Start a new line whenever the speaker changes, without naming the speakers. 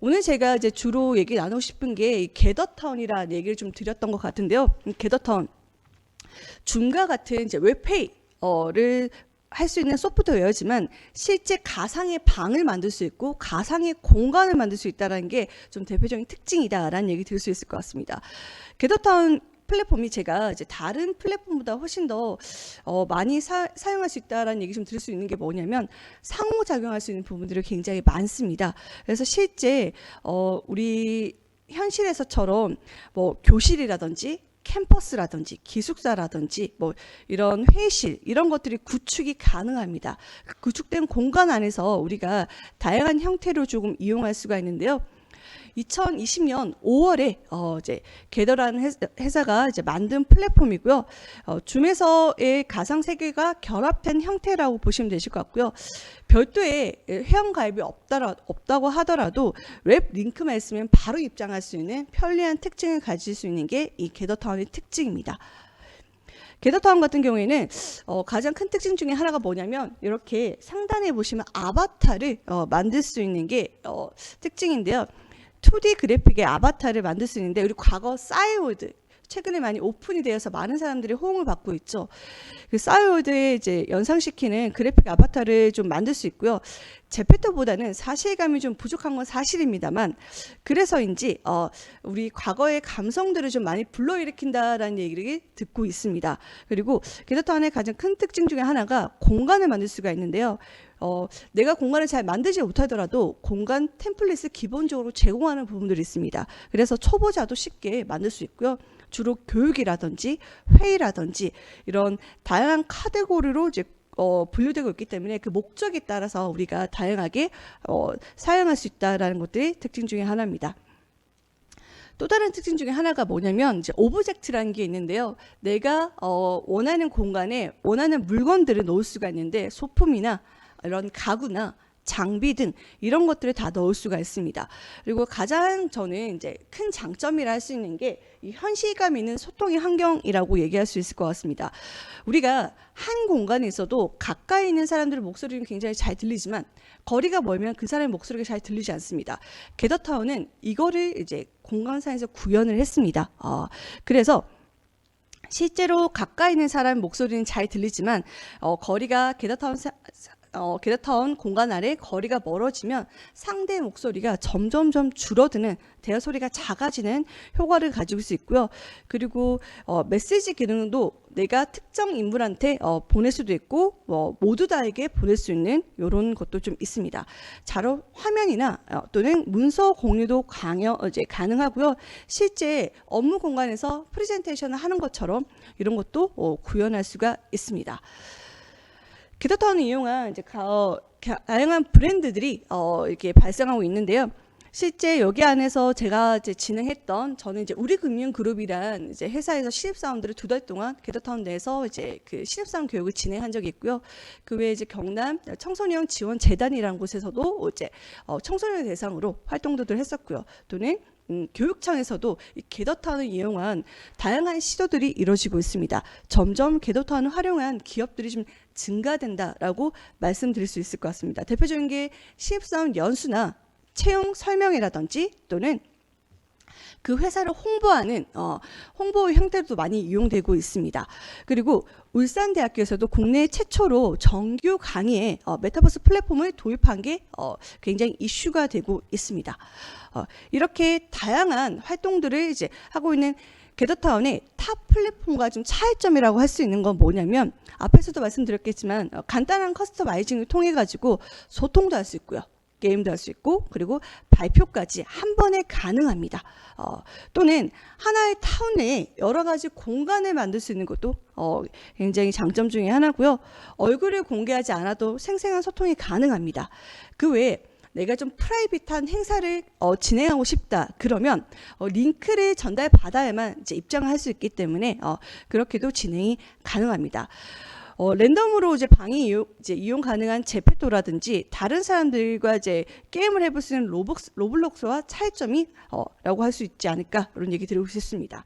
오늘 제가 이제 주로 얘기 나누고 싶은 게 게더타운이라는 얘기를 좀 드렸던 것 같은데요. 게더타운 줌과 같은 이제 웹페이를 할 수 있는 소프트웨어지만 실제 가상의 방을 만들 수 있고 가상의 공간을 만들 수 있다는 게 좀 대표적인 특징이다라는 얘기 들을 수 있을 것 같습니다. 게더타운 플랫폼이 제가 이제 다른 플랫폼보다 훨씬 더 많이 사용할 수 있다라는 얘기 좀 들을 수 있는 게 뭐냐면 상호작용할 수 있는 부분들이 굉장히 많습니다. 그래서 실제 우리 현실에서처럼 뭐 교실이라든지 캠퍼스라든지 기숙사라든지 뭐 이런 회의실 이런 것들이 구축이 가능합니다. 구축된 공간 안에서 우리가 다양한 형태로 조금 이용할 수가 있는데요. 2020년 5월에 이제 게더라는 회사가 이제 만든 플랫폼이고요. 줌에서의 가상 세계가 결합된 형태라고 보시면 되실 것 같고요. 별도의 회원 가입이 없다고 하더라도 웹 링크만 있으면 바로 입장할 수 있는 편리한 특징을 가질 수 있는 게 이 게더타운의 특징입니다. 게더타운 같은 경우에는 가장 큰 특징 중에 하나가 뭐냐면 이렇게 상단에 보시면 아바타를 만들 수 있는 게 특징인데요. 2D 그래픽의 아바타를 만들 수 있는데 우리 과거 싸이월드 최근에 많이 오픈이 되어서 많은 사람들이 호응을 받고 있죠. 그 싸이월드에 이제 연상시키는 그래픽 아바타를 좀 만들 수 있고요. 제페토보다는 사실감이 좀 부족한 건 사실입니다만 그래서인지 우리 과거의 감성들을 좀 많이 불러일으킨다라는 얘기를 듣고 있습니다. 그리고 게더타운의 가장 큰 특징 중에 하나가 공간을 만들 수가 있는데요. 내가 공간을 잘 만들지 못하더라도 공간 템플릿을 기본적으로 제공하는 부분들이 있습니다. 그래서 초보자도 쉽게 만들 수 있고요. 주로 교육이라든지 회의라든지 이런 다양한 카테고리로 이제 분류되고 있기 때문에 그 목적에 따라서 우리가 다양하게 사용할 수 있다라는 것들이 특징 중에 하나입니다. 또 다른 특징 중에 하나가 뭐냐면 이제 오브젝트라는 게 있는데요. 내가 원하는 공간에 원하는 물건들을 넣을 수가 있는데 소품이나 이런 가구나 장비 등 이런 것들을 다 넣을 수가 있습니다. 그리고 가장 저는 이제 큰 장점이라 할 수 있는 게 이 현실감 있는 소통의 환경이라고 얘기할 수 있을 것 같습니다. 우리가 한 공간에 있어도 가까이 있는 사람들의 목소리는 굉장히 잘 들리지만 거리가 멀면 그 사람의 목소리가 잘 들리지 않습니다. 게더타운은 이거를 이제 공간상에서 구현을 했습니다. 그래서 실제로 가까이 있는 사람 목소리는 잘 들리지만 거리가 게더타운 공간 아래 거리가 멀어지면 상대의 목소리가 점점점 줄어드는 대화 소리가 작아지는 효과를 가지고 수 있고요. 그리고 메시지 기능도 내가 특정 인물한테 보낼 수도 있고 모두 다에게 보낼 수 있는 이런 것도 좀 있습니다. 자료 화면이나 또는 문서 공유도 가능하고요. 실제 업무 공간에서 프레젠테이션을 하는 것처럼 이런 것도 구현할 수가 있습니다. 게더타운을 이용한 이제 다양한 브랜드들이 이렇게 발생하고 있는데요. 실제 여기 안에서 제가 이제 진행했던 저는 이제 우리금융그룹이란 이제 회사에서 신입사원들을 2달 동안 게더타운 내에서 이제 그 신입사원 교육을 진행한 적이 있고요. 그 외에 이제 경남 청소년 지원 재단이라는 곳에서도 이제 청소년 대상으로 활동들을 했었고요. 또는 교육청에서도 이 게더타운을 이용한 다양한 시도들이 이루어지고 있습니다. 점점 게더타운을 활용한 기업들이 좀 증가된다라고 말씀드릴 수 있을 것 같습니다. 대표적인 게 신입사원 연수나 채용 설명회라든지 또는 그 회사를 홍보하는 홍보 형태도 많이 이용되고 있습니다. 그리고 울산대학교에서도 국내 최초로 정규 강의에 메타버스 플랫폼을 도입한 게 굉장히 이슈가 되고 있습니다. 이렇게 다양한 활동들을 이제 하고 있는 게더타운의 탑 플랫폼과 좀 차이점이라고 할 수 있는 건 뭐냐면 앞에서도 말씀드렸겠지만 간단한 커스터마이징을 통해 가지고 소통도 할 수 있고요. 게임도 할 수 있고 그리고 발표까지 한 번에 가능합니다. 또는 하나의 타운 내에 여러 가지 공간을 만들 수 있는 것도 굉장히 장점 중에 하나고요. 얼굴을 공개하지 않아도 생생한 소통이 가능합니다. 그 외에 내가 좀 프라이빗한 행사를 진행하고 싶다. 그러면 링크를 전달받아야만 이제 입장을 할 수 있기 때문에 그렇게도 진행이 가능합니다. 랜덤으로 이제 방이 이용 가능한 제페토라든지 다른 사람들과 이제 게임을 해볼 수 있는 로블록스와 차이점이 라고 할 수 있지 않을까 이런 얘기 드리고 싶습니다.